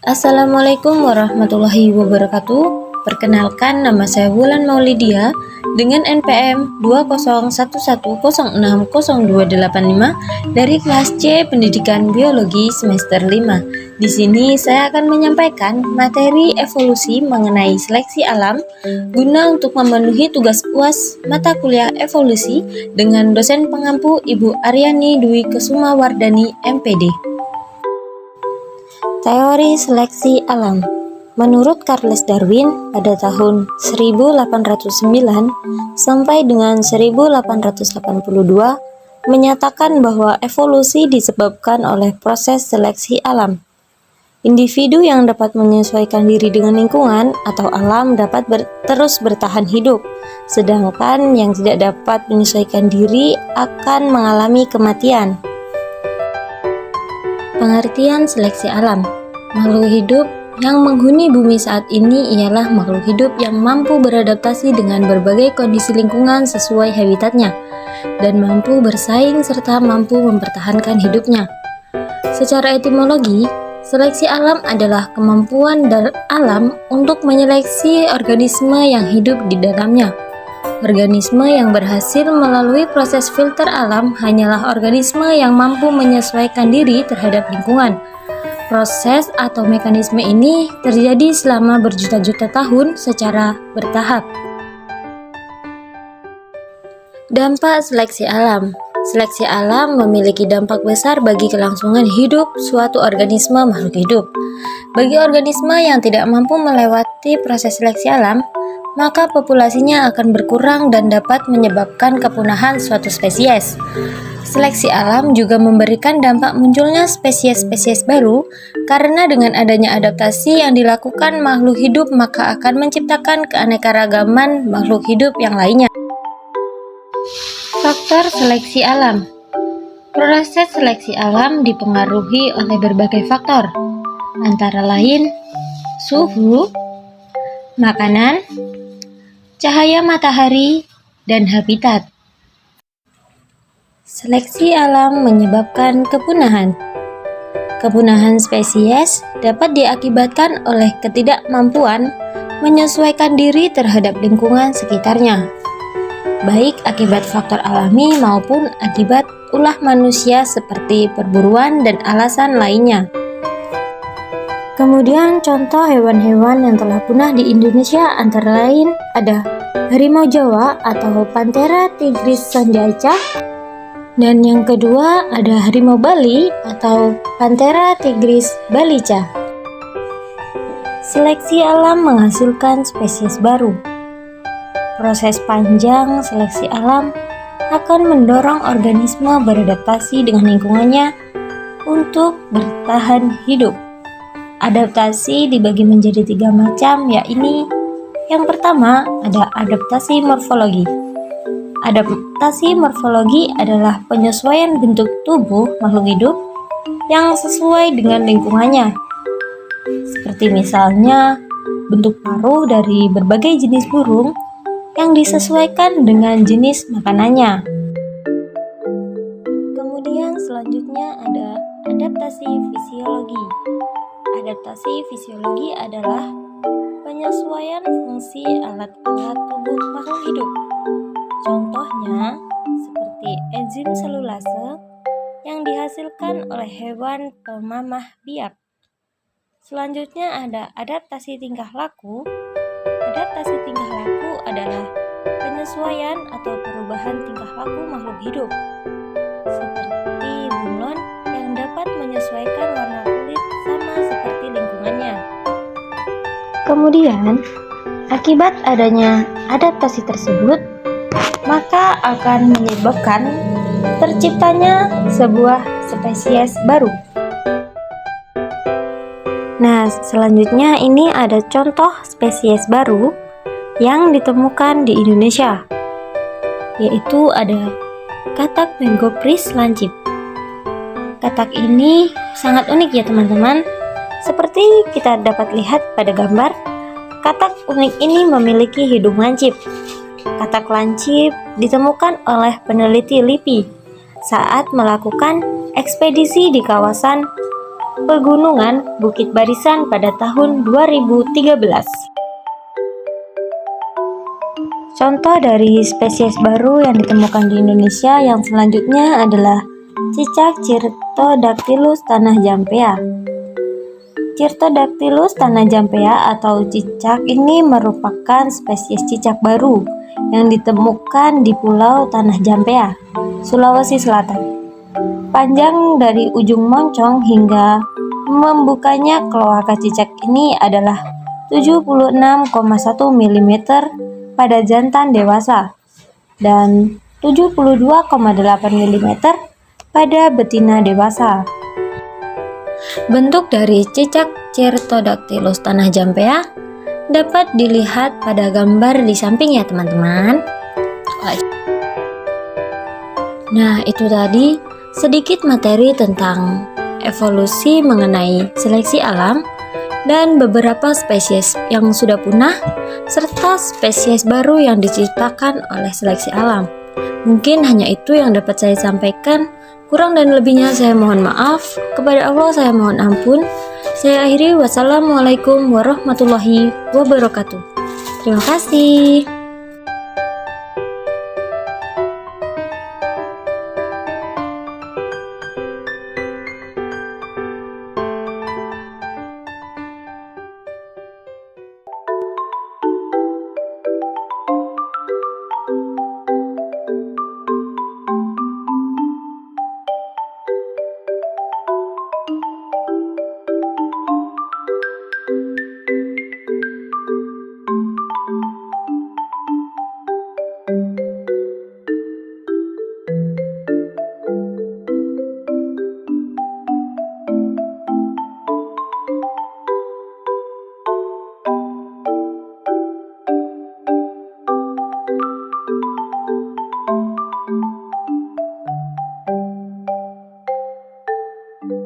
Assalamualaikum warahmatullahi wabarakatuh. Perkenalkan, nama saya Wulan Maulidia dengan NPM 20110602885 dari kelas C Pendidikan Biologi semester 5. Di sini saya akan menyampaikan materi evolusi mengenai seleksi alam guna untuk memenuhi tugas UAS mata kuliah evolusi dengan dosen pengampu Ibu Aryani Dwi Kesumawardani MPD. Teori seleksi alam. Menurut Charles Darwin, pada tahun 1809 sampai dengan 1882 menyatakan bahwa evolusi disebabkan oleh proses seleksi alam. Individu yang dapat menyesuaikan diri dengan lingkungan atau alam dapat terus bertahan hidup, sedangkan yang tidak dapat menyesuaikan diri akan mengalami kematian. Pengertian seleksi alam. Makhluk hidup yang menghuni bumi saat ini ialah makhluk hidup yang mampu beradaptasi dengan berbagai kondisi lingkungan sesuai habitatnya dan mampu bersaing serta mampu mempertahankan hidupnya. Secara etimologi, seleksi alam adalah kemampuan alam untuk menyeleksi organisme yang hidup di dalamnya. Organisme yang berhasil melalui proses filter alam hanyalah organisme yang mampu menyesuaikan diri terhadap lingkungan. Proses atau mekanisme ini terjadi selama berjuta-juta tahun secara bertahap. Dampak seleksi alam. Seleksi alam memiliki dampak besar bagi kelangsungan hidup suatu organisme makhluk hidup. Bagi organisme yang tidak mampu melewati proses seleksi alam, maka populasinya akan berkurang dan dapat menyebabkan kepunahan suatu spesies. Seleksi alam juga memberikan dampak munculnya spesies-spesies baru, karena dengan adanya adaptasi yang dilakukan makhluk hidup maka akan menciptakan keanekaragaman makhluk hidup yang lainnya. Faktor seleksi alam. Proses seleksi alam dipengaruhi oleh berbagai faktor, antara lain suhu, makanan, cahaya matahari, dan habitat. Seleksi alam menyebabkan kepunahan. Kepunahan spesies dapat diakibatkan oleh ketidakmampuan menyesuaikan diri terhadap lingkungan sekitarnya, baik akibat faktor alami maupun akibat ulah manusia seperti perburuan dan alasan lainnya. Kemudian contoh hewan-hewan yang telah punah di Indonesia antara lain ada harimau Jawa atau Panthera tigris sonjaica, dan yang kedua ada harimau Bali atau Panthera tigris balica. Seleksi alam menghasilkan spesies baru. Proses panjang seleksi alam akan mendorong organisme beradaptasi dengan lingkungannya untuk bertahan hidup. Adaptasi dibagi menjadi 3 macam, yakni yang pertama ada adaptasi morfologi. Adaptasi morfologi adalah penyesuaian bentuk tubuh makhluk hidup yang sesuai dengan lingkungannya. Seperti misalnya bentuk paruh dari berbagai jenis burung yang disesuaikan dengan jenis makanannya. Kemudian selanjutnya ada adaptasi fisiologi. Adaptasi fisiologi adalah penyesuaian fungsi alat-alat tubuh makhluk hidup. Contohnya seperti enzim selulase yang dihasilkan oleh hewan pemamah biak. Selanjutnya ada adaptasi tingkah laku. Adaptasi tingkah laku adalah penyesuaian atau perubahan tingkah laku makhluk hidup, seperti bunglon yang dapat menyesuaikan warna kulit sama seperti lingkungannya. Kemudian, akibat adanya adaptasi tersebut, maka akan menyebabkan terciptanya sebuah spesies baru. Nah, selanjutnya ini ada contoh spesies baru yang ditemukan di Indonesia, yaitu ada katak Menggopris lancip. Katak ini sangat unik ya teman-teman. Seperti kita dapat lihat pada gambar, katak unik ini memiliki hidung lancip. Katak lancip ditemukan oleh peneliti LIPI saat melakukan ekspedisi di kawasan Pegunungan Bukit Barisan pada tahun 2013. Contoh dari spesies baru yang ditemukan di Indonesia yang selanjutnya adalah cicak Cyrtodactylus tanah jampea. Cyrtodactylus tanah jampea atau cicak ini merupakan spesies cicak baru yang ditemukan di Pulau Tanah Jampea, Sulawesi Selatan. Panjang dari ujung moncong hingga membukanya kloaka cicak ini adalah 76,1 mm pada jantan dewasa dan 72,8 mm pada betina dewasa. Bentuk dari cicak Cyrtodactylus tanah jampea dapat dilihat pada gambar di samping ya teman-teman. Nah, itu tadi sedikit materi tentang evolusi mengenai seleksi alam dan beberapa spesies yang sudah punah serta spesies baru yang diciptakan oleh seleksi alam. Mungkin hanya itu yang dapat saya sampaikan. Kurang dan lebihnya saya mohon maaf. Kepada Allah saya mohon ampun. Saya akhiri, wassalamualaikum warahmatullahi wabarakatuh. Terima kasih.